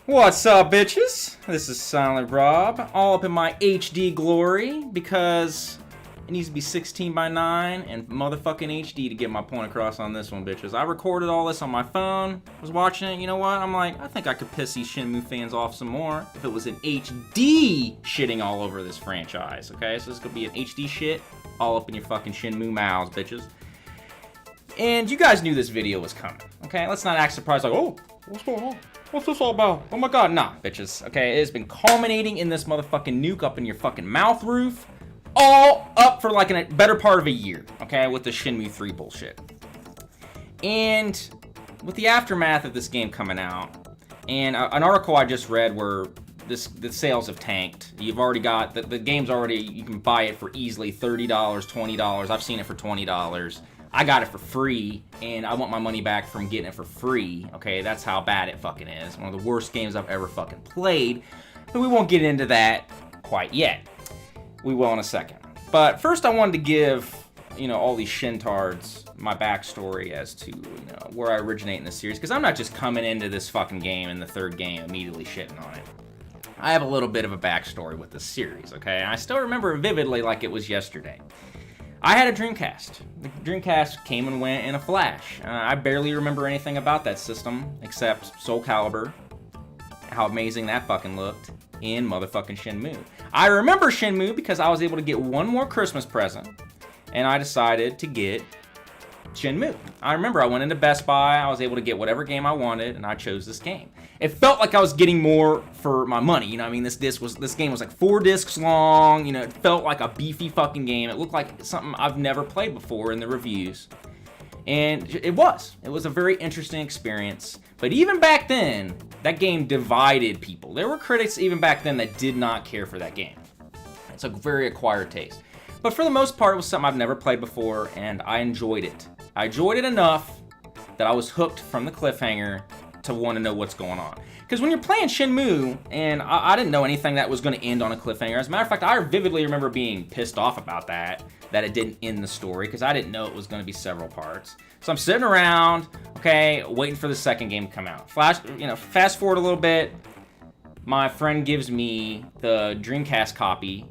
What's up, bitches? This is Silent Rob, all up in my HD glory, because it needs to be 16 by 9 and motherfucking HD to get my point across on this one, bitches. I recorded all this on my phone, was watching it, you know what? I'm like, I think I could piss these Shenmue fans off some more if it was an HD shitting all over this franchise, okay? So this could be an HD shit all up in your fucking Shenmue mouths, bitches. And you guys knew this video was coming, okay? Let's not act surprised like, oh, what's going on? What's this all about? Oh my god, nah, bitches. Okay, it has been culminating in this motherfucking nuke up in your fucking mouth roof. All up for like a better part of a year, okay, with the Shenmue 3 bullshit. And with the aftermath of this game coming out, and an article I just read where the sales have tanked. You've already got, the game's already, you can buy it for easily $30, $20. I've seen it for $20. I got it for free, and I want my money back from getting it for free, okay? That's how bad it fucking is. One of the worst games I've ever fucking played, but we won't get into that quite yet. We will in a second. But first I wanted to give, you know, all these shintards my backstory as to, you know, where I originate in the series, because I'm not just coming into this fucking game in the third game immediately shitting on it. I have a little bit of a backstory with this series, okay? And I still remember it vividly like it was yesterday. I had a Dreamcast. The Dreamcast came and went in a flash. I barely remember anything about that system except Soul Calibur, how amazing that fucking looked, in motherfucking Shenmue. I remember Shenmue because I was able to get one more Christmas present, and I decided to get Shenmue. I remember I went into Best Buy, I was able to get whatever game I wanted, and I chose this game. It felt like I was getting more for my money, you know what I mean? This game was like 4 discs long, you know, it felt like a beefy fucking game. It looked like something I've never played before in the reviews. And it was a very interesting experience. But even back then, that game divided people. There were critics even back then that did not care for that game. It's a very acquired taste. But for the most part, it was something I've never played before, and I enjoyed it. I enjoyed it enough that I was hooked from the cliffhanger to want to know what's going on. Because when you're playing Shenmue, and I didn't know anything that was going to end on a cliffhanger. As a matter of fact, I vividly remember being pissed off about that it didn't end the story, because I didn't know it was going to be several parts. So I'm sitting around, okay, waiting for the second game to come out. Fast forward a little bit, my friend gives me the Dreamcast copy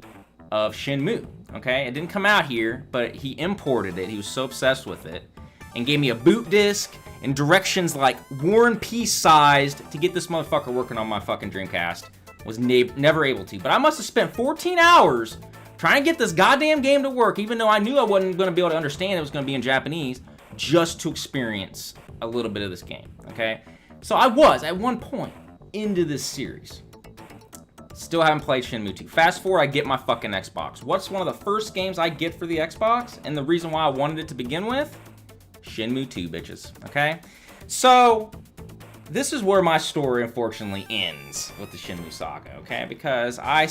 of Shenmue, okay? It didn't come out here, but he imported it. He was so obsessed with it, and gave me a boot disc and directions like War and Peace sized to get this motherfucker working on my fucking Dreamcast. Was never able to. But I must have spent 14 hours trying to get this goddamn game to work, even though I knew I wasn't going to be able to understand it was going to be in Japanese, just to experience a little bit of this game, okay? So I was, at one point, into this series. Still haven't played Shenmue 2. Fast forward, I get my fucking Xbox. What's one of the first games I get for the Xbox? And the reason why I wanted it to begin with? Shenmue 2, bitches, okay? So, this is where my story, unfortunately, ends with the Shenmue saga, okay? Because I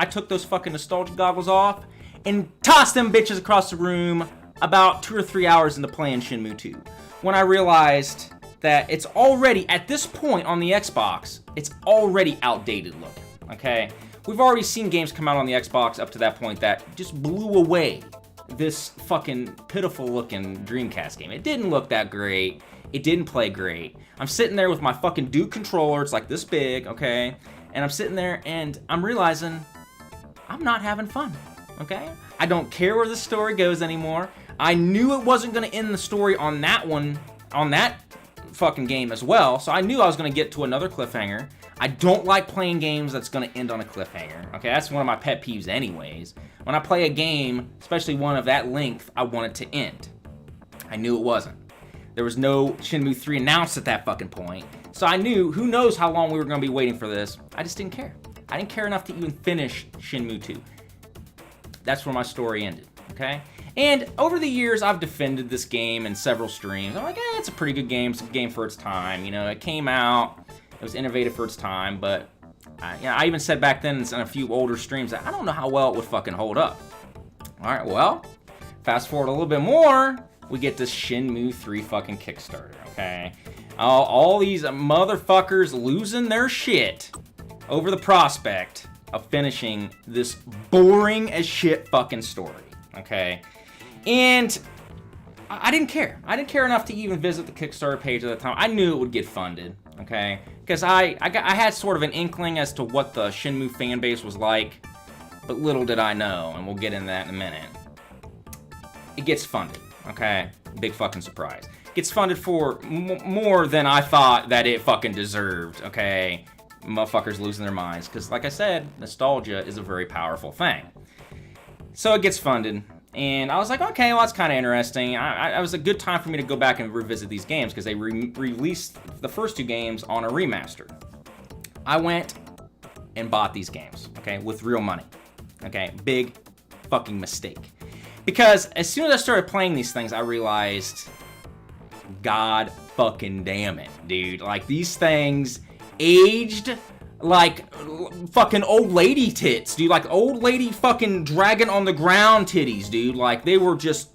took those fucking nostalgia goggles off and tossed them bitches across the room about 2 or 3 hours into playing Shenmue 2. When I realized that it's already, at this point on the Xbox, it's already outdated looking, okay? We've already seen games come out on the Xbox up to that point that just blew away this fucking pitiful looking Dreamcast game. It didn't look that great. It didn't play great. I'm sitting there with my fucking Duke controller. It's like this big, okay? And I'm sitting there and I'm realizing I'm not having fun, okay? I don't care where the story goes anymore. I knew it wasn't going to end the story on that one, on that fucking game as well. So I knew I was going to get to another cliffhanger. I don't like playing games that's going to end on a cliffhanger, okay? That's one of my pet peeves anyways. When I play a game, especially one of that length, I want it to end. I knew it wasn't. There was no Shenmue 3 announced at that fucking point. So I knew, who knows how long we were going to be waiting for this. I just didn't care. I didn't care enough to even finish Shenmue 2. That's where my story ended, okay? And over the years, I've defended this game in several streams. I'm like, it's a pretty good game. It's a game for its time. You know, it came out. It was innovative for its time, but I even said back then in a few older streams that I don't know how well it would fucking hold up. All right, well, fast forward a little bit more, we get this Shenmue 3 fucking Kickstarter, okay? All these motherfuckers losing their shit over the prospect of finishing this boring as shit fucking story, okay? And I didn't care. I didn't care enough to even visit the Kickstarter page at the time. I knew it would get funded. okay? Because I had sort of an inkling as to what the Shenmue fan base was like, but little did I know, and we'll get into that in a minute. It gets funded, okay? Big fucking surprise. Gets funded for more than I thought that it fucking deserved, okay? Motherfuckers losing their minds, because like I said, nostalgia is a very powerful thing. So it gets funded, and I was like, okay, well, that's kind of interesting. It was a good time for me to go back and revisit these games, because they released the first 2 games on a remaster. I went and bought these games, okay, with real money, okay? Big fucking mistake. Because as soon as I started playing these things, I realized, God fucking damn it, dude. Like, these things aged like fucking old lady tits, dude. Like, old lady fucking dragging on the ground titties, dude. Like, they were just...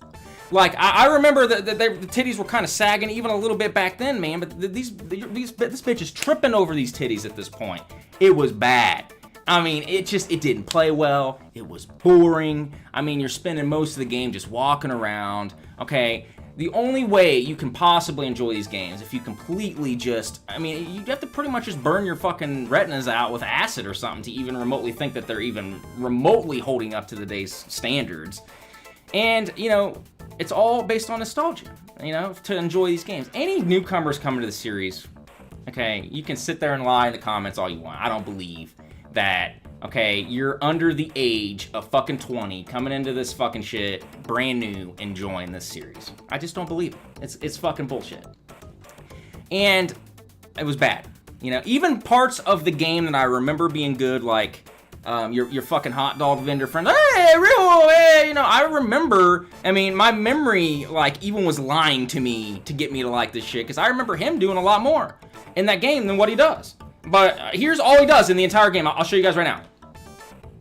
Like, I remember that the titties were kind of sagging even a little bit back then, man. But this bitch is tripping over these titties at this point. It was bad. I mean, it didn't play well. It was boring. I mean, you're spending most of the game just walking around. Okay, the only way you can possibly enjoy these games if you completely just... I mean, you have to pretty much just burn your fucking retinas out with acid or something to even remotely think that they're even remotely holding up to today's standards. And, you know, it's all based on nostalgia, you know, to enjoy these games. Any newcomers coming to the series, okay, you can sit there and lie in the comments all you want. I don't believe that, okay, you're under the age of fucking 20 coming into this fucking shit, brand new, enjoying this series. I just don't believe it. It's fucking bullshit. And it was bad. You know, even parts of the game that I remember being good, like your fucking hot dog vendor friend, hey, real, hey, you know, I remember, I mean, my memory, like, even was lying to me to get me to like this shit, because I remember him doing a lot more in that game than what he does. But here's all he does in the entire game. I'll show you guys right now.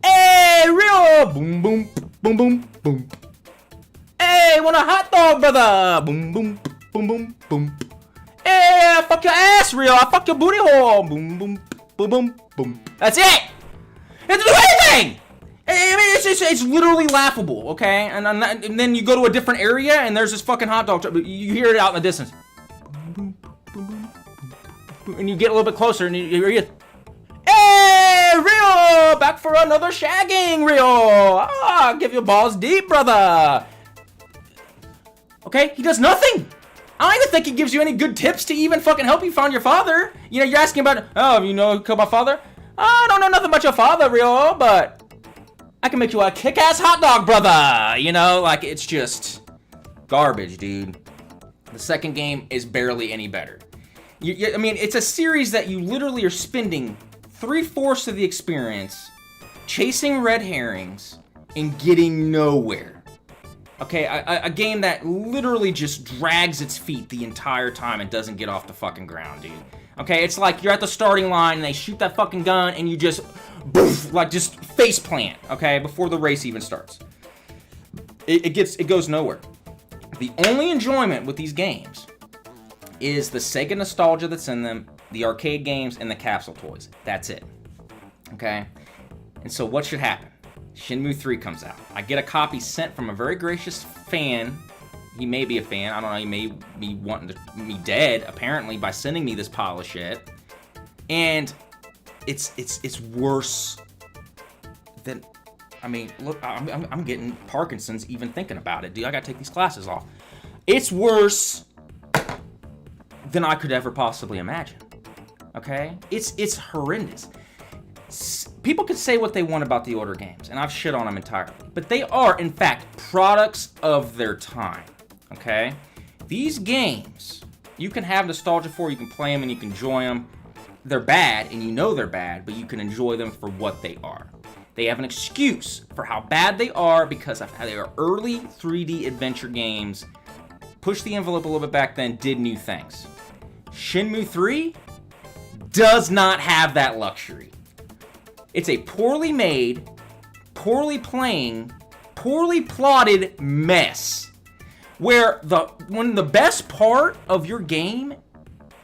Hey, real! Boom, boom, boom, boom, boom. Hey, want a hot dog, brother? Boom, boom, boom, boom, boom. Hey, I fuck your ass, real. I fuck your booty hole. Boom, boom, boom, boom, boom. That's it! It doesn't do anything! I mean, it's literally laughable, okay? And then you go to a different area, and there's this fucking hot dog truck. You hear it out in the distance. And you get a little bit closer, and you hear it. Hey, Rio! Back for another shagging, Rio! Ah, give your balls deep, brother! Okay, he does nothing! I don't even think he gives you any good tips to even fucking help you find your father. You know, you're asking about, oh, you know who killed my father? I don't know nothing about your father, Rio, but I can make you a kick-ass hot dog, brother! You know, like, it's just garbage, dude. The second game is barely any better. I mean, it's a series that you literally are spending 3/4 of the experience chasing red herrings and getting nowhere. Okay, a game that literally just drags its feet the entire time and doesn't get off the fucking ground, dude. Okay, it's like you're at the starting line and they shoot that fucking gun and you just, boof, like just face plant, okay, before the race even starts. It goes nowhere. The only enjoyment with these games is the Sega nostalgia that's in them, the arcade games, and the capsule toys. That's it. Okay? And so what should happen? Shenmue 3 comes out. I get a copy sent from a very gracious fan. He may be a fan. I don't know. He may be wanting me dead, apparently, by sending me this pile of shit. And it's worse than... I mean, look, I'm getting Parkinson's even thinking about it, dude. I gotta take these glasses off. It's worse than I could ever possibly imagine. Okay? It's horrendous. People could say what they want about the older games, and I've shit on them entirely. But they are, in fact, products of their time. Okay? These games, you can have nostalgia for, you can play them, and you can enjoy them. They're bad, and you know they're bad, but you can enjoy them for what they are. They have an excuse for how bad they are because of how they are early 3D adventure games. Pushed the envelope a little bit back then, did new things. Shenmue 3 does not have that luxury. It's a poorly made, poorly playing, poorly plotted mess. Where when the best part of your game,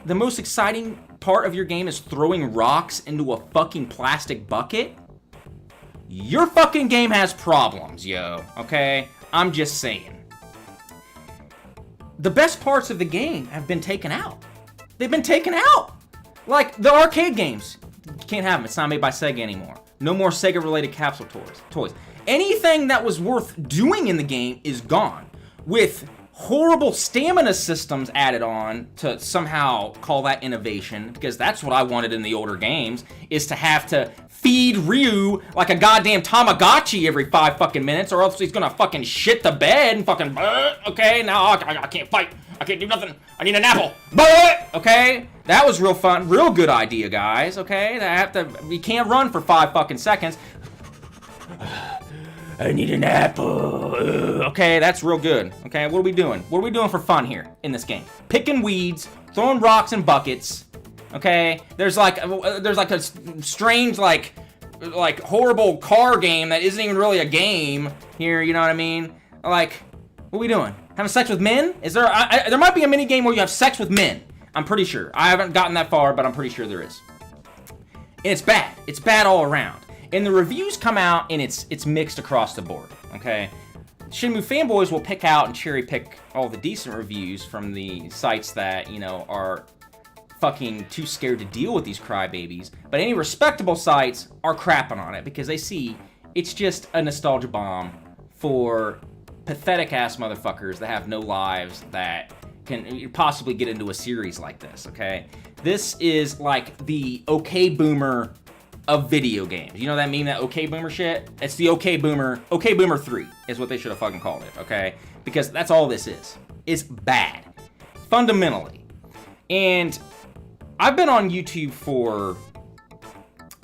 the most exciting part of your game is throwing rocks into a fucking plastic bucket, your fucking game has problems, yo, okay? I'm just saying. The best parts of the game have been taken out. They've been taken out. Like, the arcade games. You can't have them. It's not made by Sega anymore. No more Sega-related capsule toys. Anything that was worth doing in the game is gone. With horrible stamina systems added on to somehow call that innovation, because that's what I wanted in the older games, is to have to feed Ryu like a goddamn Tamagotchi every 5 fucking minutes, or else he's gonna fucking shit the bed and fucking, okay, now I can't fight, I can't do nothing, I need an apple, okay? That was real fun, real good idea, guys, okay? You can't run for 5 fucking seconds. I need an apple. Okay, that's real good. Okay, what are we doing? What are we doing for fun here in this game? Picking weeds, throwing rocks in buckets. Okay, there's like a strange like horrible car game that isn't even really a game here. You know what I mean? Like, what are we doing? Having sex with men? Is there? There might be a mini game where you have sex with men. I'm pretty sure. I haven't gotten that far, but I'm pretty sure there is. And it's bad. It's bad all around. And the reviews come out, and it's mixed across the board, okay? Shenmue fanboys will pick out and cherry pick all the decent reviews from the sites that, you know, are fucking too scared to deal with these crybabies. But any respectable sites are crapping on it because they see it's just a nostalgia bomb for pathetic-ass motherfuckers that have no lives that can possibly get into a series like this, okay? This is like the okay boomer of video games. You know that meme, that okay boomer shit? It's the okay boomer 3 is what they should have fucking called it, okay? Because that's all this is. It's bad. Fundamentally. And I've been on YouTube for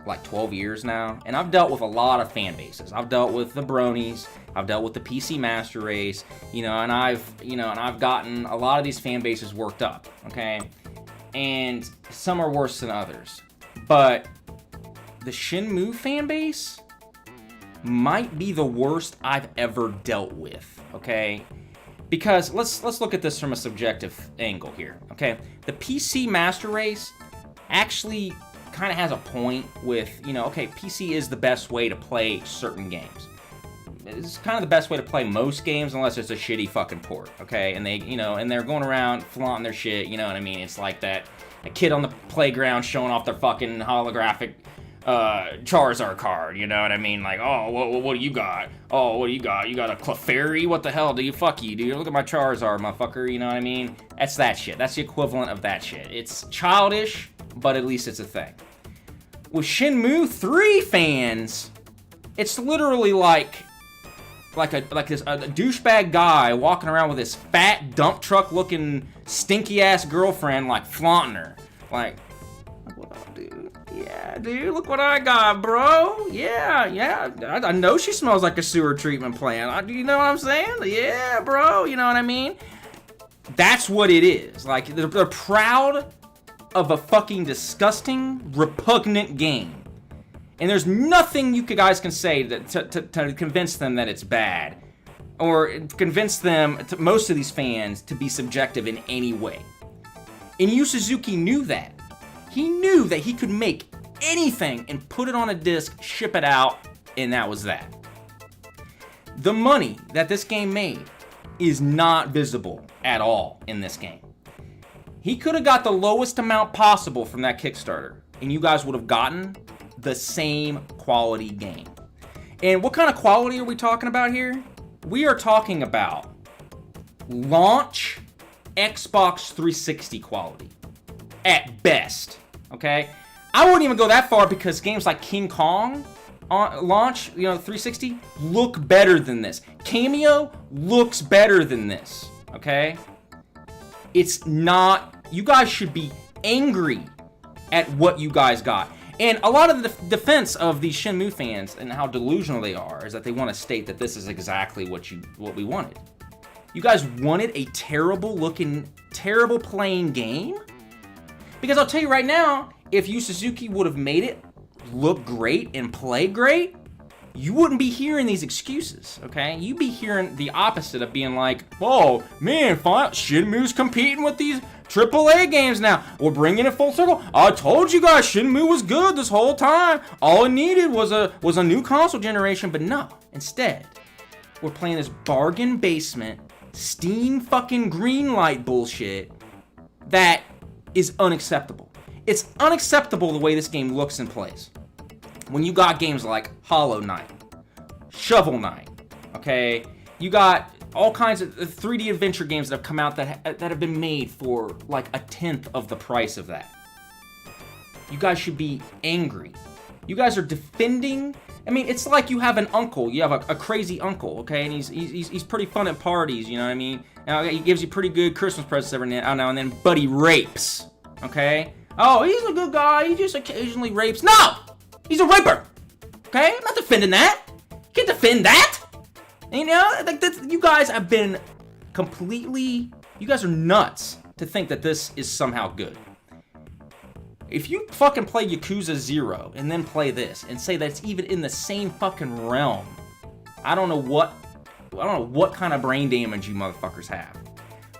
like 12 years now, and I've dealt with a lot of fan bases. I've dealt with the bronies, I've dealt with the PC Master Race, and I've gotten a lot of these fan bases worked up, okay? And some are worse than others. But the Shenmue fan base might be the worst I've ever dealt with, okay? Because let's look at this from a subjective angle here, okay? The PC Master Race actually kind of has a point with, okay, PC is the best way to play certain games. It's kind of the best way to play most games unless it's a shitty fucking port, okay? And and they're going around flaunting their shit, you know what I mean? It's like a kid on the playground showing off their fucking holographic Charizard card, you know what I mean? Like, oh, what do you got? Oh, what do you got? You got a Clefairy? What the hell do you? Fuck you, dude. Look at my Charizard, motherfucker, you know what I mean? That's that shit. That's the equivalent of that shit. It's childish, but at least it's a thing. With Shenmue 3 fans, it's literally like a douchebag guy walking around with his fat dump truck looking stinky ass girlfriend, like flaunting her. Like, what up, dude? Yeah, dude, look what I got, bro. Yeah. I know she smells like a sewer treatment plant. You know what I'm saying? Yeah, bro. You know what I mean? That's what it is. Like, they're proud of a fucking disgusting, repugnant game. And there's nothing you guys can say to convince them that it's bad. Or convince them, most of these fans, to be subjective in any way. And Yu Suzuki knew that. He knew that he could make anything and put it on a disc, ship it out, and that was that. The money that this game made is not visible at all in this game. He could have got the lowest amount possible from that Kickstarter, and you guys would have gotten the same quality game. And what kind of quality are we talking about here? We are talking about launch Xbox 360 quality. At best, okay? I wouldn't even go that far because games like King Kong on launch, 360, look better than this. Cameo looks better than this, okay? It's not, you guys should be angry at what you guys got. And a lot of the defense of these Shenmue fans and how delusional they are is that they want to state that this is exactly what we wanted. You guys wanted a terrible looking, terrible playing game? Because I'll tell you right now, if Yu Suzuki would have made it look great and play great, you wouldn't be hearing these excuses, okay? You'd be hearing the opposite of being like, oh, man, Shenmue's competing with these AAA games now. We're bringing it full circle. I told you guys Shenmue was good this whole time. All it needed was a new console generation, but no. Instead, we're playing this bargain basement, Steam fucking greenlight bullshit that is unacceptable. It's unacceptable the way this game looks and plays. When you got games like Hollow Knight, Shovel Knight, okay? You got all kinds of 3D adventure games that have come out that have been made for like a tenth of the price of that. You guys should be angry. You guys are defending. I mean, it's like you have an uncle. You have a crazy uncle, okay? And he's pretty fun at parties, you know what I mean? He gives you pretty good Christmas presents every now and then, but he rapes, okay? Oh, he's a good guy. He just occasionally rapes. No! He's a raper, okay? I'm not defending that. You can't defend that. You know, like you guys have been completely. You guys are nuts to think that this is somehow good. If you fucking play Yakuza 0 and then play this and say that's even in the same fucking realm, I don't know what kind of brain damage you motherfuckers have.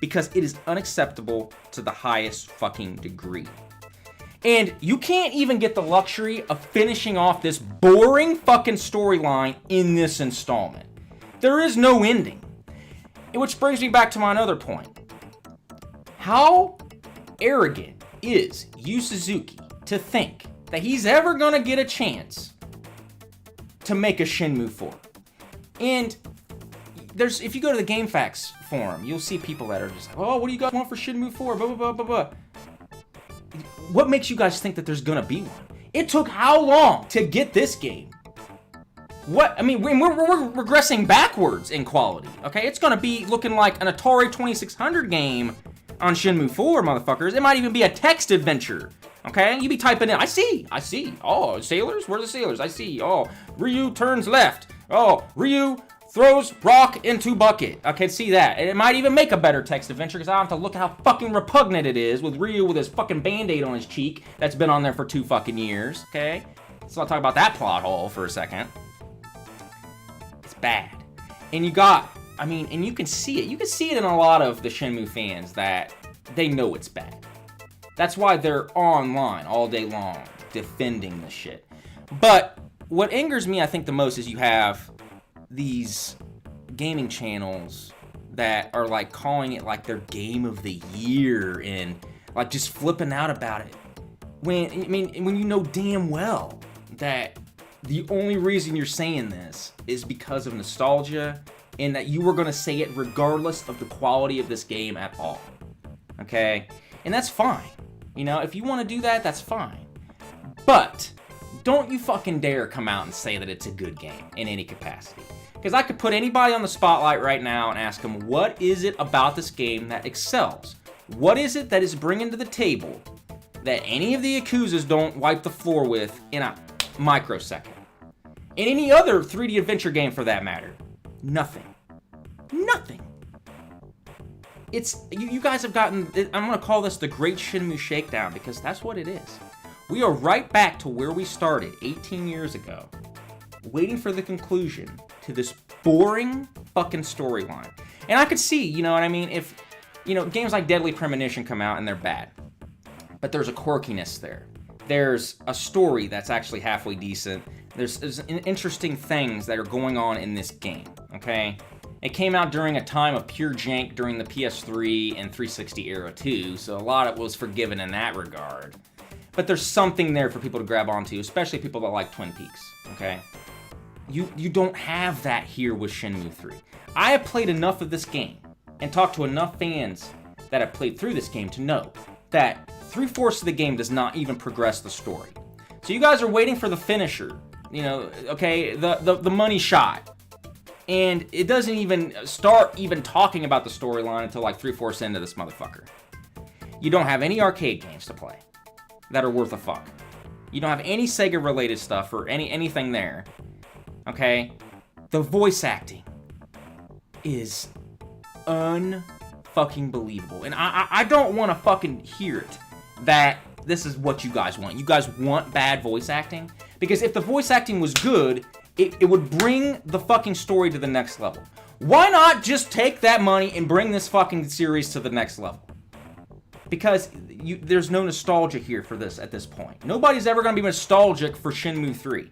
Because it is unacceptable to the highest fucking degree. And you can't even get the luxury of finishing off this boring fucking storyline in this installment. There is no ending. Which brings me back to my other point. How arrogant is Yu Suzuki to think that he's ever gonna get a chance to make a Shenmue 4? And if you go to the GameFAQs forum, you'll see people that are just like, oh, what do you guys want for Shenmue 4? Blah, blah, blah, blah, blah. What makes you guys think that there's gonna be one? It took how long to get this game? What? I mean, we're regressing backwards in quality, okay? It's gonna be looking like an Atari 2600 game on Shenmue 4, motherfuckers. It might even be a text adventure, okay? You be typing in, I see. Oh, sailors? Where are the sailors? I see. Oh, Ryu turns left. Oh, Ryu throws rock into bucket. I can see that. And it might even make a better text adventure because I don't have to look at how fucking repugnant it is with Ryu with his fucking band-aid on his cheek that's been on there for 2 fucking years, okay? So I'll talk about that plot hole for a second. It's bad. And you got, I mean, and you can see it. You can see it in a lot of the Shenmue fans that they know it's bad. That's why they're online all day long defending this shit. But what angers me, I think, the most is you have these gaming channels that are like calling it like their game of the year and like just flipping out about it. When you know damn well that the only reason you're saying this is because of nostalgia and that you were going to say it regardless of the quality of this game at all. Okay? And that's fine. You know, if you want to do that, that's fine. But don't you fucking dare come out and say that it's a good game in any capacity. Because I could put anybody on the spotlight right now and ask them, what is it about this game that excels? What is it that is bringing to the table that any of the Yakuzas don't wipe the floor with in a microsecond? In any other 3D adventure game for that matter. Nothing. Nothing. It's, you guys have gotten, I'm going to call this the Great Shenmue Shakedown because that's what it is. We are right back to where we started 18 years ago, waiting for the conclusion to this boring fucking storyline. And I could see, you know what I mean, if, you know, games like Deadly Premonition come out and they're bad, but there's a quirkiness there. There's a story that's actually halfway decent. There's interesting things that are going on in this game, okay? It came out during a time of pure jank during the PS3 and 360 era too, so a lot of it was forgiven in that regard. But there's something there for people to grab onto, especially people that like Twin Peaks, okay? You don't have that here with Shenmue 3. I have played enough of this game and talked to enough fans that have played through this game to know that 3/4 of the game does not even progress the story. So you guys are waiting for the finisher, you know, okay, the money shot. And it doesn't even start even talking about the storyline until like 3/4 into this motherfucker. You don't have any arcade games to play that are worth a fuck. You don't have any Sega related stuff or anything there. Okay? The voice acting is unfucking believable. And I don't want to fucking hear it that this is what you guys want. You guys want bad voice acting? Because if the voice acting was good, it would bring the fucking story to the next level. Why not just take that money and bring this fucking series to the next level? Because there's no nostalgia here for this at this point. Nobody's ever going to be nostalgic for Shenmue 3.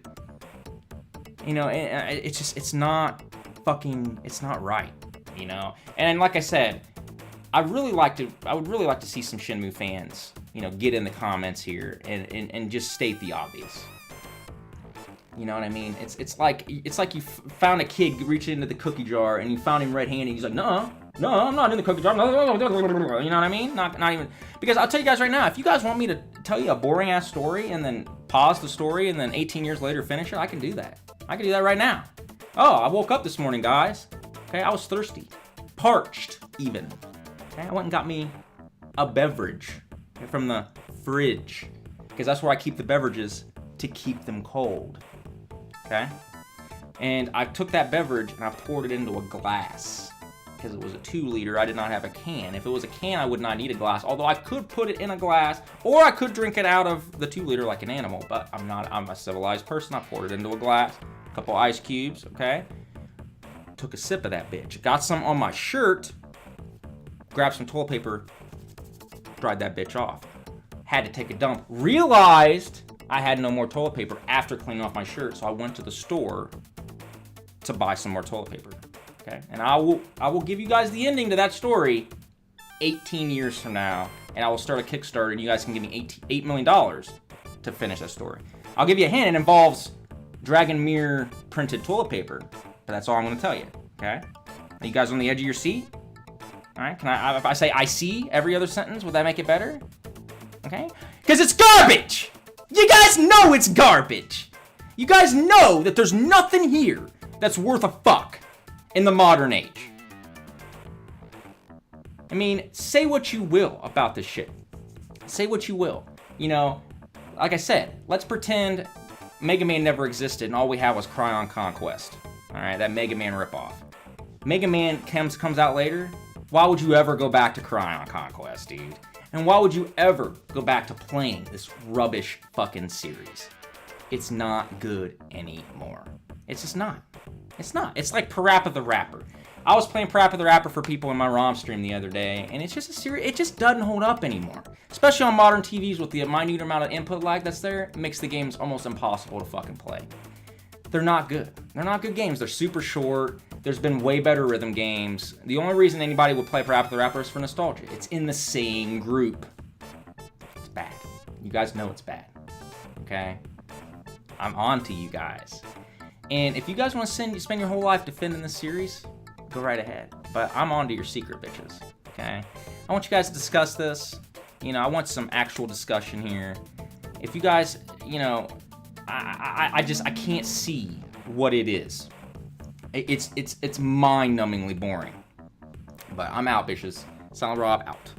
You know, it's not right, you know? And like I said, I would really like to see some Shenmue fans, get in the comments here and just state the obvious. You know what I mean? It's like you found a kid reaching into the cookie jar and you found him red-handed. He's like, no, I'm not in the cookie jar. You know what I mean? Not even, because I'll tell you guys right now, if you guys want me to tell you a boring ass story and then pause the story and then 18 years later finish it, I can do that. I can do that right now. Oh, I woke up this morning, guys. Okay, I was thirsty, parched even. Okay, I went and got me a beverage from the fridge, because that's where I keep the beverages to keep them cold. Okay? And I took that beverage and I poured it into a glass, because it was a 2-liter. I did not have a can. If it was a can, I would not need a glass, although I could put it in a glass, or I could drink it out of the 2-liter like an animal, but I'm a civilized person. I poured it into a glass, a couple ice cubes, okay? Took a sip of that bitch. Got some on my shirt, grabbed some toilet paper, dried that bitch off. Had to take a dump. Realized I had no more toilet paper after cleaning off my shirt, so I went to the store to buy some more toilet paper. Okay, and I will give you guys the ending to that story 18 years from now, and I will start a Kickstarter, and you guys can give me $8 million to finish that story. I'll give you a hint. It involves Dragon Mirror printed toilet paper, but that's all I'm going to tell you. Okay, are you guys on the edge of your seat? All right, if I say I see every other sentence, would that make it better? Okay, because it's garbage. You guys know it's garbage. You guys know that there's nothing here that's worth a fuck in the modern age. I mean, say what you will about this shit. Say what you will. Like I said, let's pretend Mega Man never existed and all we had was Cryon Conquest. All right, that Mega Man ripoff. Mega Man comes out later. Why would you ever go back to Cryon Conquest, dude? And why would you ever go back to playing this rubbish fucking series? It's not good anymore. It's just not. It's not. It's like Parappa the Rapper. I was playing Parappa the Rapper for people in my ROM stream the other day, and it's just a series. It just doesn't hold up anymore. Especially on modern TVs with the minute amount of input lag that's there, it makes the games almost impossible to fucking play. They're not good. They're not good games. They're super short. There's been way better rhythm games. The only reason anybody would play Parappa the Rapper is for nostalgia. It's in the same group. It's bad. You guys know it's bad. Okay? I'm on to you guys. And if you guys want to spend your whole life defending this series, go right ahead. But I'm on to your secret, bitches. Okay? I want you guys to discuss this. I want some actual discussion here. If you guys, I can't see what it is. It's mind-numbingly boring. But I'm out, bitches. Silent Rob out.